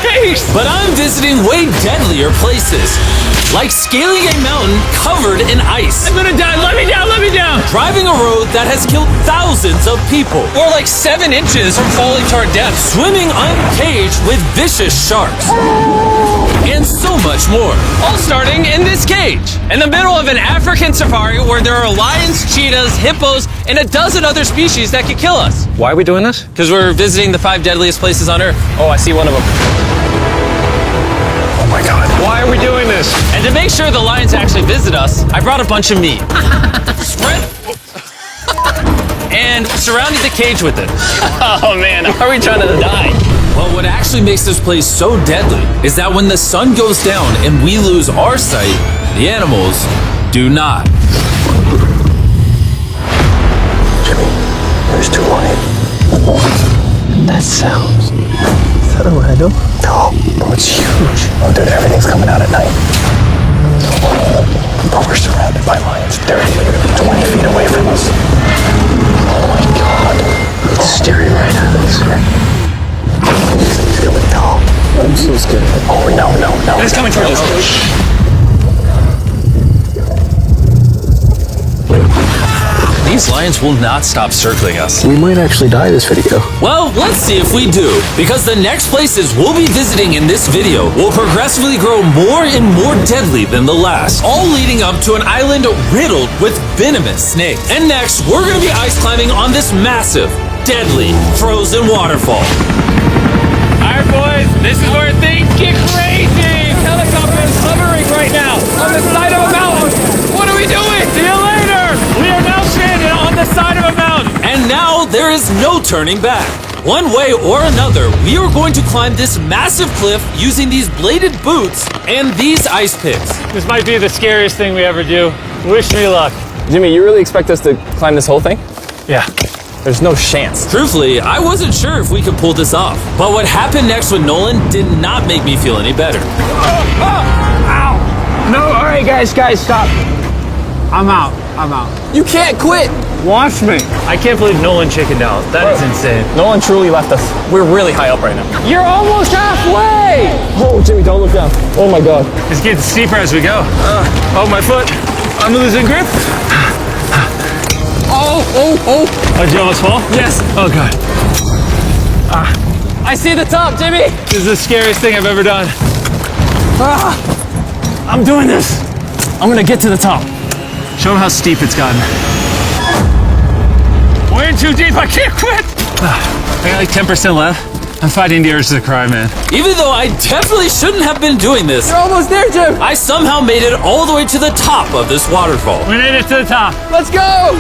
face! But I'm visiting way deadlier places, like scaling a mountain covered in ice. I'm gonna die, let me down, let me down! Driving a road that has killed thousands of people. Or like 7 inches from falling to our death. Swimming uncaged with vicious sharks. And so much more. All starting in this cage, in the middle of an African safari where there are lions, cheetahs, hippos, and a dozen other species that could kill us. Why are we doing this? Because we're visiting the 5 deadliest places on Earth. Oh, I see one of them. Oh my God. Why are we doing this? And to make sure the lions actually visit us, I brought a bunch of meat. Spread. And surrounded the cage with it. Oh man, are we trying to die? Well, what actually makes this place so deadly is that when the sun goes down and we lose our sight, the animals do not. Jimmy, there's 2 lions. That sounds... Is that a rhino? No, bro, it's huge. Oh, dude, everything's coming out at night. But we're surrounded by lions. They're 20 feet away from us. Oh my God. It's staring right at us. No. I'm so scared. Oh, no. It's coming towards us. These lions will not stop circling us. We might actually die this video. Well, let's see if we do, because the next places we'll be visiting in this video will progressively grow more and more deadly than the last, all leading up to an island riddled with venomous snakes. And next, we're gonna be ice climbing on this massive, deadly, frozen waterfall. Alright boys, this is where things get crazy! Helicopter is hovering right now on the side of a mountain! What are we doing? See you later! We are now standing on the side of a mountain! And now there is no turning back. One way or another, we are going to climb this massive cliff using these bladed boots and these ice picks. This might be the scariest thing we ever do. Wish me luck. Jimmy, you really expect us to climb this whole thing? Yeah. There's no chance. Truthfully, I wasn't sure if we could pull this off. But what happened next with Nolan did not make me feel any better. Ow! No, alright guys, stop. I'm out. You can't quit! Watch me. I can't believe Nolan chickened out. That is insane. No one truly left us. We're really high up right now. You're almost halfway! Oh, Jimmy, don't look down. Oh my God. It's getting steeper as we go. Oh, my foot. I'm losing grip. Oh, did you almost fall? Yes. Oh, God. I see the top, Jimmy! This is the scariest thing I've ever done. I'm doing this. I'm gonna get to the top. Show them how steep it's gotten. We're in too deep. I can't quit. I got like 10% left. I'm fighting the urge to cry, man. Even though I definitely shouldn't have been doing this, You're almost there, Jim! I somehow made it all the way to the top of this waterfall. We made it to the top. Let's go!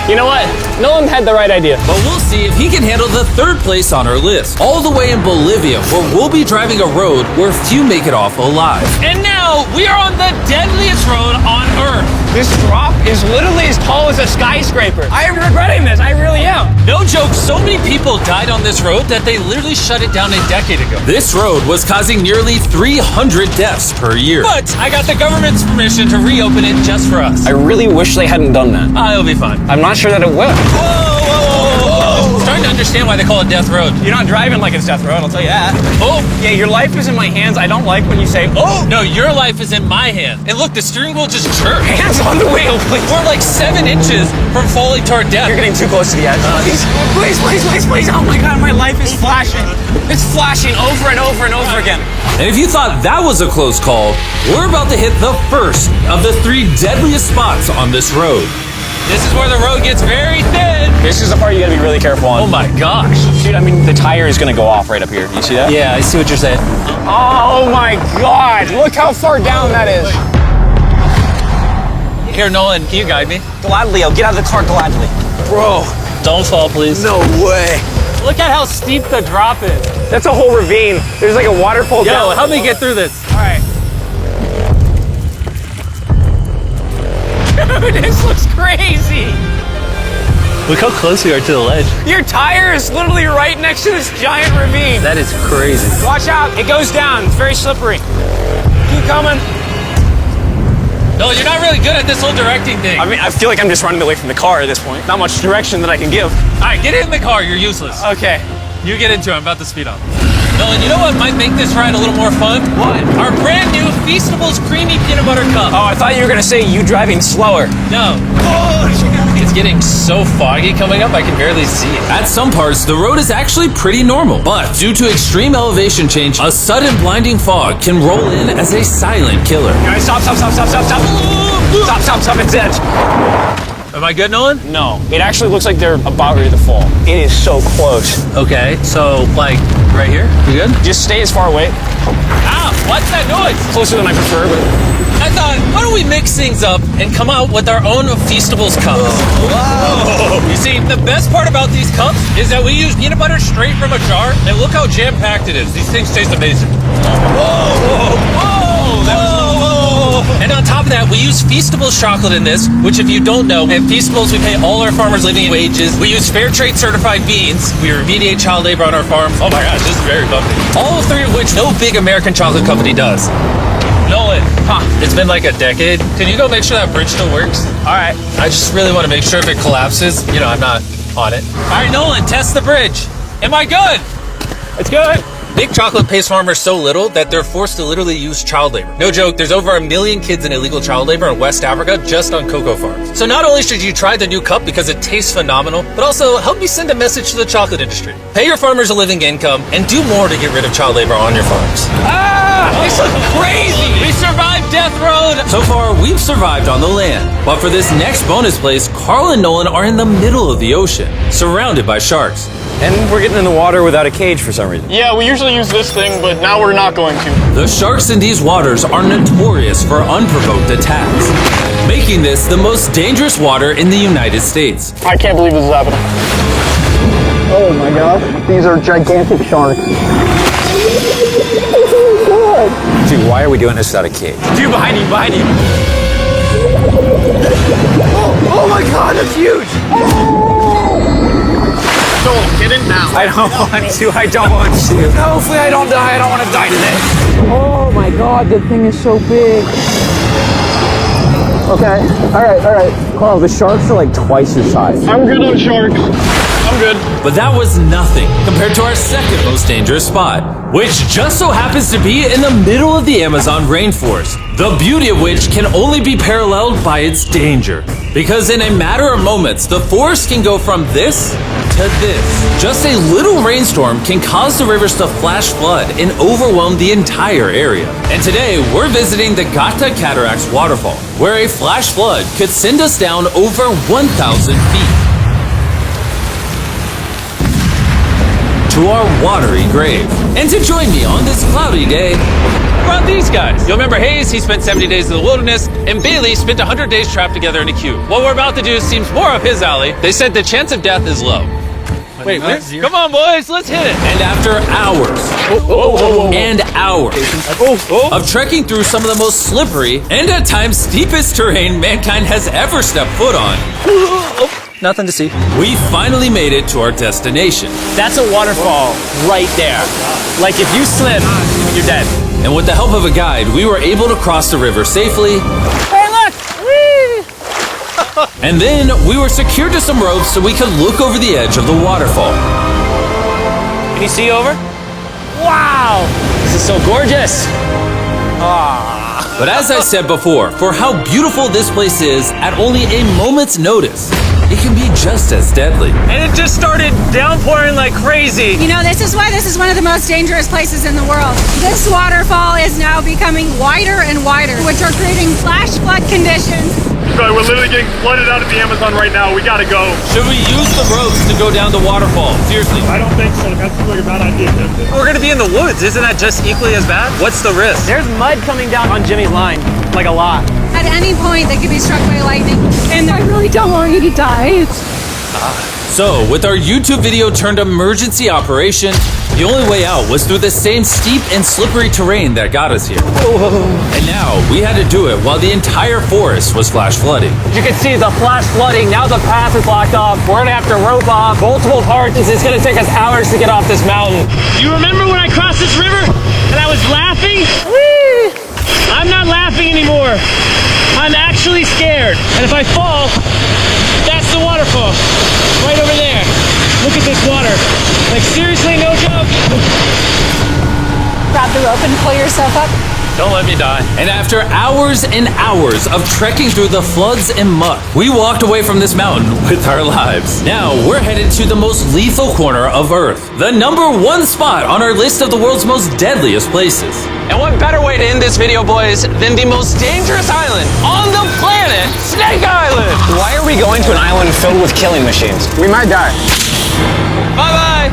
You know what? Nolan had the right idea. But we'll see if he can handle the 3rd place on our list, all the way in Bolivia, where we'll be driving a road where few make it off alive. And now we are on the deadliest road on Earth. This drop is literally as tall as a skyscraper. I am regretting this. I really am. No joke, so many people died on this road that they literally shut it down a decade ago. This road was causing nearly 300 deaths per year. But I got the government's permission to reopen it just for us. I really wish they hadn't done that. It'll be fine. I'm not sure that it will. Whoa. Starting to understand why they call it Death Road. You're not driving like it's Death Road, I'll tell you that. Oh, Yeah, your life is in my hands. I don't like when you say, oh! no, your life is in my hand. And look, the steering wheel just jerked. Hands on the wheel, please. We're like 7 inches from falling to our death. You're getting too close to the edge. Please. Oh my God, my life is flashing. It's flashing over and over and over again. And if you thought that was a close call, we're about to hit the first of the 3 deadliest spots on this road. This is where the road gets very thin. This is the part you gotta be really careful on. Oh my gosh. Dude, I mean, the tire is gonna go off right up here. You see that? Yeah, I see what you're saying. Oh my God, look how far down that is. Here, Nolan, can you guide me? Gladly, I'll get out of the car gladly. Bro, Don't fall, please. no way. Look at how steep the drop is. That's a whole ravine. There's like a waterfall Yo, down. help me get through this. All right. Dude, this looks crazy. Look how close we are to the ledge. Your tire is literally right next to this giant ravine. That is crazy. Watch out, it goes down. It's very slippery. Keep coming. No, you're not really good at this whole directing thing. I mean, I feel like I'm just running away from the car at this point. Not much direction that I can give. All right, get in the car. You're useless. Okay. You get into it. I'm about to speed up. Nolan, you know what might make this ride a little more fun? What? Our brand new Feastables Creamy Peanut Butter Cup. Oh, I thought you were gonna say you driving slower. No. Oh, It's getting so foggy coming up, I can barely see it. At some parts, the road is actually pretty normal. But due to extreme elevation change, a sudden blinding fog can roll in as a silent killer. Guys, stop. It's it. Am I good, Nolan? No, it actually looks like they're about ready to fall. It is so close. Okay, so like right here? You good? Just stay as far away. Ah, what's that noise? Closer than I prefer, but... I thought, why don't we mix things up and come out with our own Feastables cups? Whoa. You see, the best part about these cups is that we use peanut butter straight from a jar, and look how jam-packed it is. These things taste amazing. And on top of that, we use Feastables chocolate in this, which if you don't know, at Feastables, we pay all our farmers living wages. We use fair trade certified beans. We remediate child labor on our farms. Oh my gosh, this is very bumpy. All three of which no big American chocolate company does. Nolan, it's been like a decade. Can you go make sure that bridge still works? All right. I just really want to make sure if it collapses, you know, I'm not on it. All right, Nolan, test the bridge. Am I good? It's good. Big chocolate pays farmers so little that they're forced to literally use child labor. No joke, there's over 1 million kids in illegal child labor in West Africa just on cocoa farms. So not only should you try the new cup because it tastes phenomenal, but also help me send a message to the chocolate industry. Pay your farmers a living income and do more to get rid of child labor on your farms. This is crazy. We survived Death Road! So far, we've survived on the land. But for this next bonus place, Carl and Nolan are in the middle of the ocean, surrounded by sharks. And we're getting in the water without a cage for some reason. Yeah, we usually use this thing, but now we're not going to. The sharks in these waters are notorious for unprovoked attacks, making this the most dangerous water in the United States. I can't believe this is happening. Oh my gosh, these are gigantic sharks. Dude, why are we doing this without a cage? Dude, behind you. Oh my god, that's huge! Joel, get in now. I don't want to. No, hopefully I don't die. I don't want to die today. Oh my god, that thing is so big. Okay, all right. Carl, the sharks are like twice your size. I'm good on sharks. I'm good. But that was nothing compared to our second most dangerous spot, which just so happens to be in the middle of the Amazon rainforest, the beauty of which can only be paralleled by its danger. Because in a matter of moments, the forest can go from this to this. Just a little rainstorm can cause the rivers to flash flood and overwhelm the entire area. And today, we're visiting the Gata Cataracts waterfall, where a flash flood could send us down over 1,000 feet to our watery grave. And to join me on this cloudy day, brought these guys. You'll remember Hayes, he spent 70 days in the wilderness, and Bailey spent 100 days trapped together in a cube. What we're about to do seems more up his alley. They said the chance of death is low. Wait, come on, boys, let's hit it. And after hours and hours of trekking through some of the most slippery and at times steepest terrain mankind has ever stepped foot on, Nothing to see. we finally made it to our destination. That's a waterfall right there. Like if you slip, you're dead. And with the help of a guide, we were able to cross the river safely. Hey, look! Whee! And then we were secured to some ropes so we could look over the edge of the waterfall. Can you see over? Wow! This is so gorgeous. But as I said before, for how beautiful this place is, at only a moment's notice, it can be just as deadly. And it just started downpouring like crazy. You know, this is why this is one of the most dangerous places in the world. This waterfall is now becoming wider and wider, which are creating flash flood conditions. Sorry, we're literally getting flooded out of the Amazon right now. We gotta go. Should we use the ropes to go down the waterfall? Seriously. I don't think so. That seems like a bad idea. We're gonna be in the woods. Isn't that just equally as bad? What's the risk? There's mud coming down on Jimmy's line, like a lot. At any point, they could be struck by lightning. And I really don't want you to die. So, with our YouTube video turned emergency operation, the only way out was through the same steep and slippery terrain that got us here. And now, we had to do it while the entire forest was flash flooding. You can see the flash flooding. Now the path is blocked off. We're gonna have to rope off multiple parts. It's gonna take us hours to get off this mountain. You remember when I crossed this river and I was laughing? I'm not laughing anymore. I'm actually scared. And if I fall, that's the waterfall. Right over there. Look at this water. Like seriously, no joke. grab the rope and pull yourself up. Don't let me die. And after hours and hours of trekking through the floods and muck, we walked away from this mountain with our lives. Now we're headed to the most lethal corner of Earth, the #1 spot on our list of the world's most deadliest places. And what better way to end this video, boys, than the most dangerous island on the planet, Snake Island? Why are we going to an island filled with killing machines? We might die. Bye-bye.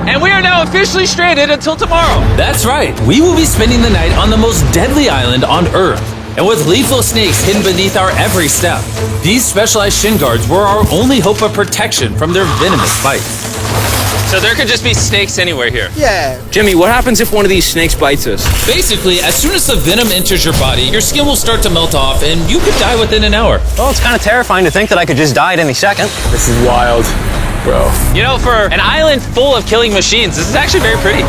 And we are now officially stranded until tomorrow. That's right, we will be spending the night on the most deadly island on Earth. And with lethal snakes hidden beneath our every step, these specialized shin guards were our only hope of protection from their venomous bites. So there could just be snakes anywhere here. Yeah. Jimmy, what happens if one of these snakes bites us? Basically, as soon as the venom enters your body, your skin will start to melt off and you could die within an hour. Well, it's kind of terrifying to think that I could just die at any second. This is wild, bro. You know, for an island full of killing machines, this is actually very pretty.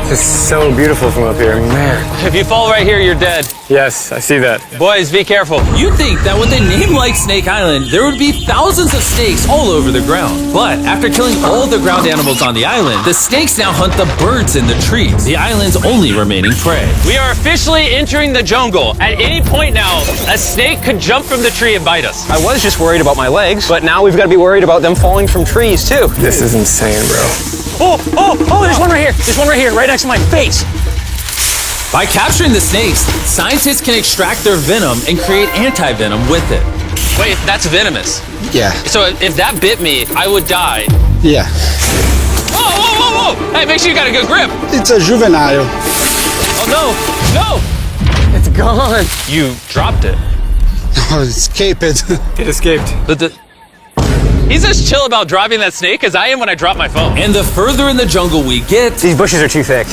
This is so beautiful from up here, man. If you fall right here, you're dead. Yes, I see that. Boys, be careful. You'd think that with a name like Snake Island, there would be thousands of snakes all over the ground. But after killing all the ground animals on the island, the snakes now hunt the birds in the trees, the island's only remaining prey. We are officially entering the jungle. At any point now, a snake could jump from the tree and bite us. I was just worried about my legs, but now we've got to be worried about them falling from trees, too. This is insane, bro. Oh, there's one right here. There's one right here, right next to my face. By capturing the snakes, scientists can extract their venom and create anti-venom with it. Wait, that's venomous. Yeah. So if that bit me, I would die. Yeah. Whoa! Hey, make sure you got a good grip. It's a juvenile. Oh, no! It's gone. You dropped it. Oh, escape it. It escaped. But he's as chill about dropping that snake as I am when I drop my phone. And the further in the jungle we get, These bushes are too thick.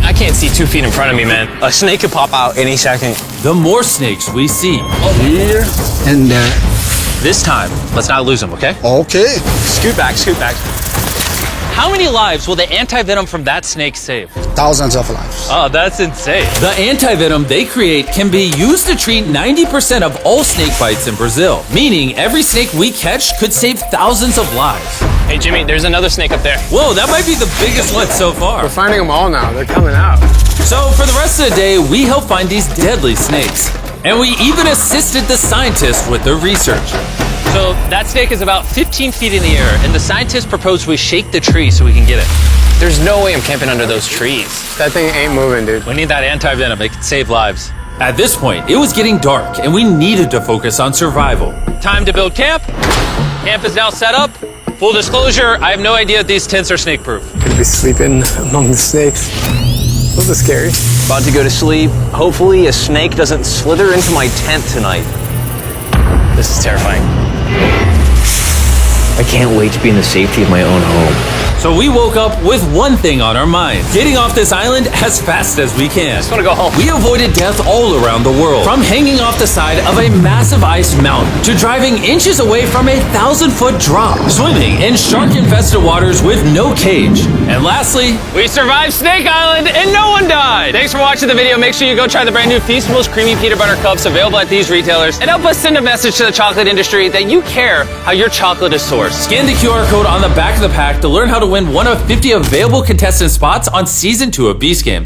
I can't see 2 feet in front of me, man. A snake could pop out any second. the more snakes we see. Here and there. This time, let's not lose him, okay? Okay. Scoot back, scoot back. How many lives will the anti-venom from that snake save? Thousands of lives. Oh, that's insane. The anti-venom they create can be used to treat 90% of all snake bites in Brazil, meaning every snake we catch could save thousands of lives. Hey, Jimmy, there's another snake up there. Whoa, that might be the biggest one so far. We're finding them all now. They're coming out. So for the rest of the day, we helped find these deadly snakes. And we even assisted the scientists with their research. So that snake is about 15 feet in the air, and the scientists propose we shake the tree so we can get it. There's no way I'm camping under those trees. That thing ain't moving, dude. We need that anti-venom. It can save lives. At this point, it was getting dark, and we needed to focus on survival. Time to build camp. Camp is now set up. Full disclosure, I have no idea if these tents are snake-proof. Could be sleeping among the snakes. Those are scary. About to go to sleep. Hopefully a snake doesn't slither into my tent tonight. This is terrifying. I can't wait to be in the safety of my own home. So we woke up with one thing on our minds: getting off this island as fast as we can. Just want to go home. We avoided death all around the world, from hanging off the side of a massive ice mountain to driving inches away from a 1,000-foot drop, swimming in shark-infested waters with no cage, and lastly, We survived Snake Island and no one died. Thanks for watching the video. Make sure you go try the brand new Feastables Creamy Peanut Butter Cups available at these retailers, and help us send a message to the chocolate industry that you care how your chocolate is sourced. scan the QR code on the back of the pack to learn how to win one of 50 available contestant spots on Season 2 of Beast Games.